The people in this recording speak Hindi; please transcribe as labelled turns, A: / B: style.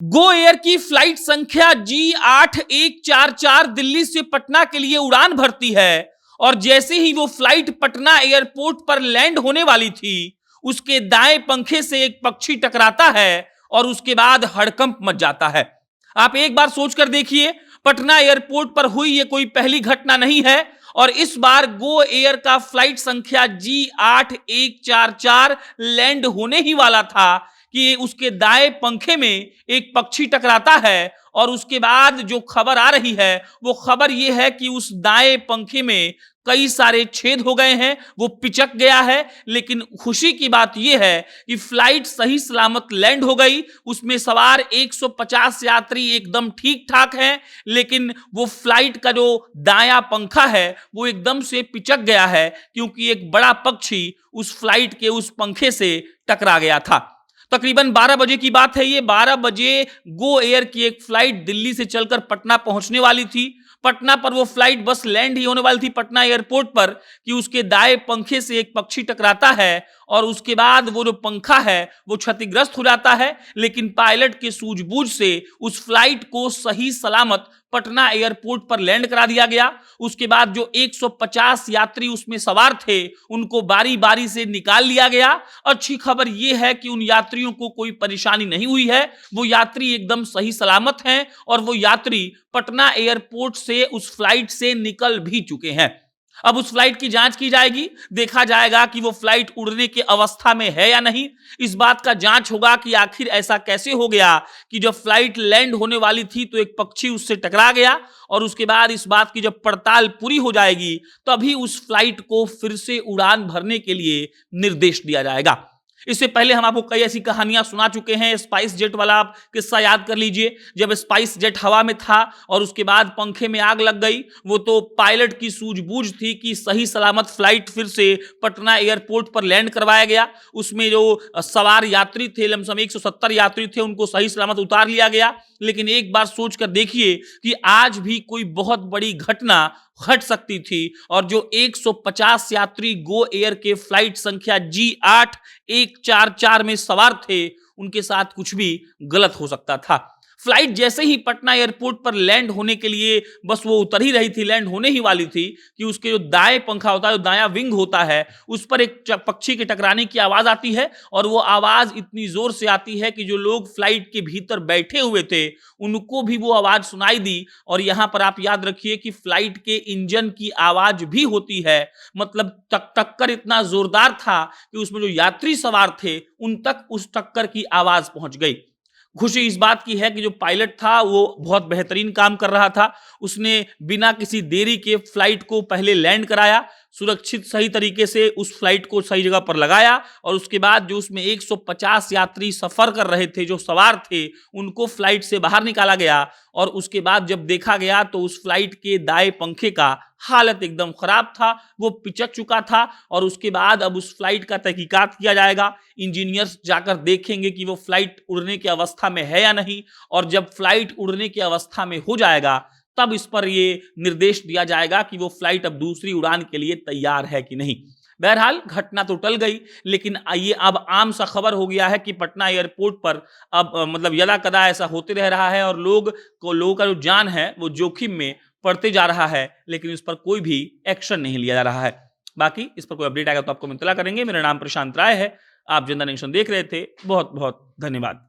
A: गो एयर की फ्लाइट संख्या G8144 दिल्ली से पटना के लिए उड़ान भरती है और जैसे ही वो फ्लाइट पटना एयरपोर्ट पर लैंड होने वाली थी, उसके दाएं पंखे से एक पक्षी टकराता है और उसके बाद हड़कंप मच जाता है। आप एक बार सोचकर देखिए, पटना एयरपोर्ट पर हुई ये कोई पहली घटना नहीं है और इस बार गो एयर का फ्लाइट संख्या G8144 लैंड होने ही वाला था कि उसके दाएं पंखे में एक पक्षी टकराता है और उसके बाद जो खबर आ रही है वो खबर ये है कि उस दाएं पंखे में कई सारे छेद हो गए हैं, वो पिचक गया है। लेकिन खुशी की बात यह है कि फ्लाइट सही सलामत लैंड हो गई, उसमें सवार 150 यात्री एकदम ठीक ठाक हैं, लेकिन वो फ्लाइट का जो दायां पंखा है वो एकदम से पिचक गया है क्योंकि एक बड़ा पक्षी उस फ्लाइट के उस पंखे से टकरा गया था। तकरीबन 12 बजे की बात है ये। 12 बजे गो एयर की एक फ्लाइट दिल्ली से चलकर पटना पहुंचने वाली थी। पटना पर वो फ्लाइट बस लैंड ही होने वाली थी पटना एयरपोर्ट पर कि उसके दाएं पंखे से एक पक्षी टकराता है और उसके बाद वो जो पंखा है वो क्षतिग्रस्त हो जाता है। लेकिन पायलट के सूझबूझ से उस फ्लाइट को सही सलामत पटना एयरपोर्ट पर लैंड करा दिया गया। उसके बाद जो 150 यात्री उसमें सवार थे उनको बारी बारी से निकाल लिया गया। अच्छी खबर यह है कि उन यात्रियों को कोई परेशानी नहीं हुई है, वो यात्री एकदम सही सलामत हैं और वो यात्री पटना एयरपोर्ट से उस फ्लाइट से निकल भी चुके हैं। अब उस फ्लाइट की जांच की जाएगी, देखा जाएगा कि वो फ्लाइट उड़ने की अवस्था में है या नहीं। इस बात का जांच होगा कि आखिर ऐसा कैसे हो गया कि जब फ्लाइट लैंड होने वाली थी तो एक पक्षी उससे टकरा गया और उसके बाद इस बात की जब पड़ताल पूरी हो जाएगी तभी उस फ्लाइट को फिर से उड़ान भरने के लिए निर्देश दिया जाएगा। इससे पहले हम आपको कई ऐसी कहानियां सुना चुके हैं। स्पाइस जेट वाला आप किस्सा याद कर लीजिए, जब स्पाइस जेट हवा में था और उसके बाद पंखे में आग लग गई। वो तो पायलट की सूझबूझ थी कि सही सलामत फ्लाइट फिर से पटना एयरपोर्ट पर लैंड करवाया गया। उसमें जो सवार यात्री थे, लमसम 170 यात्री थे, उनको सही सलामत उतार लिया गया। लेकिन एक बार सोचकर देखिए कि आज भी कोई बहुत बड़ी घटना घट सकती थी और जो 150 यात्री गो एयर के फ्लाइट संख्या G8144 में सवार थे उनके साथ कुछ भी गलत हो सकता था। फ्लाइट जैसे ही पटना एयरपोर्ट पर लैंड होने के लिए बस वो उतर ही रही थी, लैंड होने ही वाली थी कि उसके जो दाएं पंखा होता है, जो दायां विंग होता है, उस पर एक पक्षी के टकराने की आवाज आती है और वो आवाज इतनी जोर से आती है कि जो लोग फ्लाइट के भीतर बैठे हुए थे उनको भी वो आवाज सुनाई दी। और यहां पर आप याद रखिए कि फ्लाइट के इंजन की आवाज भी होती है, मतलब टक्कर इतना जोरदार था कि उसमें जो यात्री सवार थे उन तक उस टक्कर की आवाज पहुंच गई। खुशी इस बात की है कि जो पायलट था वो बहुत बेहतरीन काम कर रहा था। उसने बिना किसी देरी के फ्लाइट को पहले लैंड कराया, सुरक्षित सही तरीके से उस फ्लाइट को सही जगह पर लगाया और उसके बाद जो उसमें 150 यात्री सफर कर रहे थे, जो सवार थे, उनको फ्लाइट से बाहर निकाला गया। और उसके बाद जब देखा गया तो उस फ्लाइट के दाएं पंखे का हालत एकदम खराब था, वो पिचक चुका था और उसके बाद अब उस फ्लाइट का तहकीकात किया जाएगा। इंजीनियर्स जाकर देखेंगे कि वो फ्लाइट उड़ने की अवस्था में है या नहीं, और जब फ्लाइट उड़ने की अवस्था में हो जाएगा तब इस पर ये निर्देश दिया जाएगा कि वो फ्लाइट अब दूसरी उड़ान के लिए तैयार है कि नहीं। बहरहाल घटना तो टल गई, लेकिन ये अब आम सा खबर हो गया है कि पटना एयरपोर्ट पर अब मतलब यदा कदा ऐसा होते रह रहा है और लोगों का जो जान है वो जोखिम में पड़ते जा रहा है, लेकिन इस पर कोई भी एक्शन नहीं लिया जा रहा है। बाकी इस पर कोई अपडेट आएगा तो आपको हम इत्तला करेंगे। मेरा नाम प्रशांत राय है, आप जनता नेशन देख रहे थे। बहुत बहुत धन्यवाद।